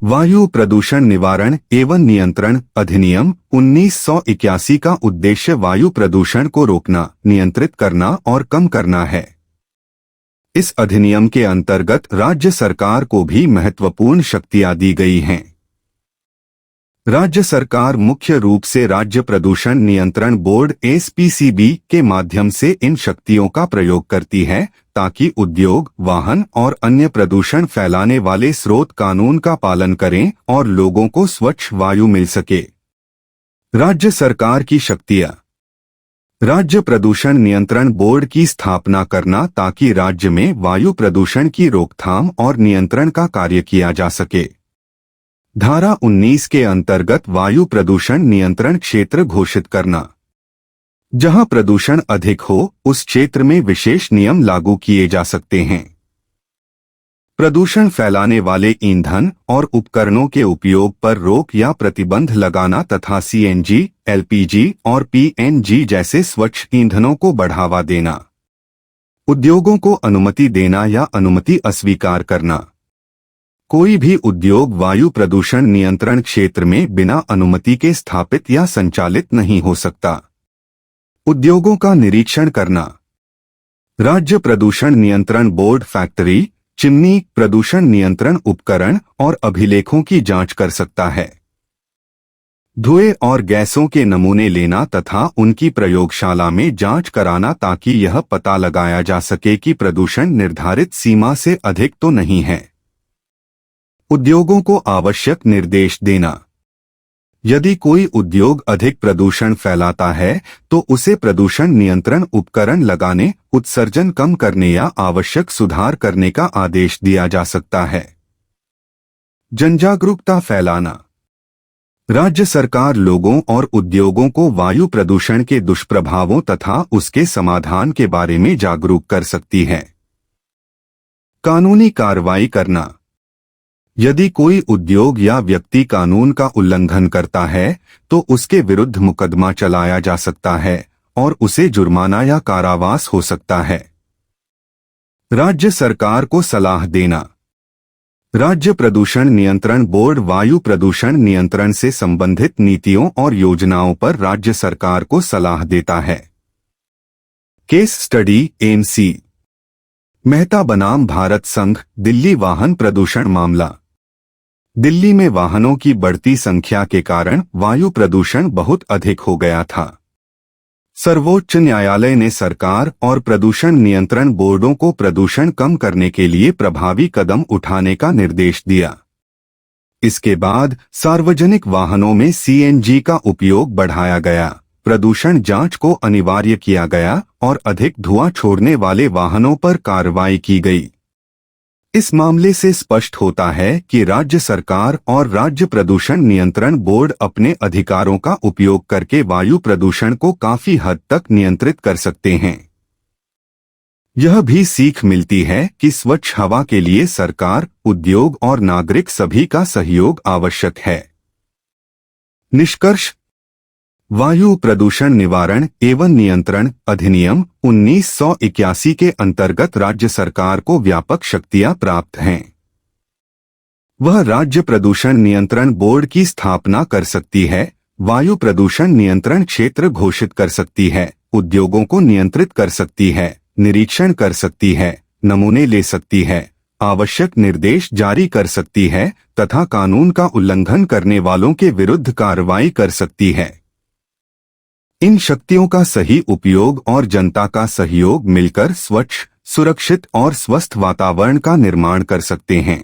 वायु प्रदूषण निवारण एवं नियंत्रण अधिनियम 1981 का उद्देश्य वायु प्रदूषण को रोकना, नियंत्रित करना और कम करना है। इस अधिनियम के अंतर्गत राज्य सरकार को भी महत्वपूर्ण शक्तियां दी गई हैं। राज्य सरकार मुख्य रूप से राज्य प्रदूषण नियंत्रण बोर्ड (एसपीसीबी) के माध्यम से इन शक्तियों का प्रयोग करती है ताकि उद्योग, वाहन और अन्य प्रदूषण फैलाने वाले स्रोत कानून का पालन करें और लोगों को स्वच्छ वायु मिल सके। राज्य सरकार की शक्तियां: राज्य प्रदूषण नियंत्रण बोर्ड की स्थापना करना ताकि राज्य में वायु प्रदूषण की रोकथाम और नियंत्रण का कार्य किया जा सके। धारा 19 के अंतर्गत वायु प्रदूषण नियंत्रण क्षेत्र घोषित करना। जहां प्रदूषण अधिक हो उस क्षेत्र में विशेष नियम लागू किए जा सकते हैं। प्रदूषण फैलाने वाले ईंधन और उपकरणों के उपयोग पर रोक या प्रतिबंध लगाना तथा सीएनजी, एलपीजी और पीएनजी जैसे स्वच्छ ईंधनों को बढ़ावा देना। उद्योगों को अनुमति देना या अनुमति अस्वीकार करना। कोई भी उद्योग वायु प्रदूषण नियंत्रण क्षेत्र में बिना अनुमति के स्थापित या संचालित नहीं हो सकता। उद्योगों का निरीक्षण करना। राज्य प्रदूषण नियंत्रण बोर्ड फैक्ट्री, चिमनी, प्रदूषण नियंत्रण उपकरण और अभिलेखों की जांच कर सकता है। धुएं और गैसों के नमूने लेना तथा उनकी प्रयोगशाला में जांच कराना ताकि यह पता लगाया जा सके कि प्रदूषण निर्धारित सीमा से अधिक तो नहीं है। उद्योगों को आवश्यक निर्देश देना। यदि कोई उद्योग अधिक प्रदूषण फैलाता है तो उसे प्रदूषण नियंत्रण उपकरण लगाने, उत्सर्जन कम करने या आवश्यक सुधार करने का आदेश दिया जा सकता है। जनजागरूकता फैलाना। राज्य सरकार लोगों और उद्योगों को वायु प्रदूषण के दुष्प्रभावों तथा उसके समाधान के बारे में जागरूक कर सकती है। कानूनी कार्रवाई करना। यदि कोई उद्योग या व्यक्ति कानून का उल्लंघन करता है तो उसके विरुद्ध मुकदमा चलाया जा सकता है और उसे जुर्माना या कारावास हो सकता है। राज्य सरकार को सलाह देना। राज्य प्रदूषण नियंत्रण बोर्ड वायु प्रदूषण नियंत्रण से संबंधित नीतियों और योजनाओं पर राज्य सरकार को सलाह देता है। केस स्टडी एमसी मेहता बनाम भारत संघ, दिल्ली वाहन प्रदूषण मामला। दिल्ली में वाहनों की बढ़ती संख्या के कारण वायु प्रदूषण बहुत अधिक हो गया था। सर्वोच्च न्यायालय ने सरकार और प्रदूषण नियंत्रण बोर्डों को प्रदूषण कम करने के लिए प्रभावी कदम उठाने का निर्देश दिया। इसके बाद सार्वजनिक वाहनों में सीएनजी का उपयोग बढ़ाया गया, प्रदूषण जांच को अनिवार्य किया गया और अधिक धुआं छोड़ने वाले वाहनों पर कार्रवाई की गई। इस मामले से स्पष्ट होता है कि राज्य सरकार और राज्य प्रदूषण नियंत्रण बोर्ड अपने अधिकारों का उपयोग करके वायु प्रदूषण को काफी हद तक नियंत्रित कर सकते हैं। यह भी सीख मिलती है कि स्वच्छ हवा के लिए सरकार, उद्योग और नागरिक सभी का सहयोग आवश्यक है। निष्कर्ष: वायु प्रदूषण निवारण एवं नियंत्रण अधिनियम 1981 के अंतर्गत राज्य सरकार को व्यापक शक्तियां प्राप्त हैं। वह राज्य प्रदूषण नियंत्रण बोर्ड की स्थापना कर सकती है, वायु प्रदूषण नियंत्रण क्षेत्र घोषित कर सकती है, उद्योगों को नियंत्रित कर सकती है, निरीक्षण कर सकती है, नमूने ले सकती है, आवश्यक निर्देश जारी कर सकती है तथा कानून का उल्लंघन करने वालों के विरुद्ध कार्रवाई कर सकती है। इन शक्तियों का सही उपयोग और जनता का सहयोग मिलकर स्वच्छ, सुरक्षित और स्वस्थ वातावरण का निर्माण कर सकते हैं।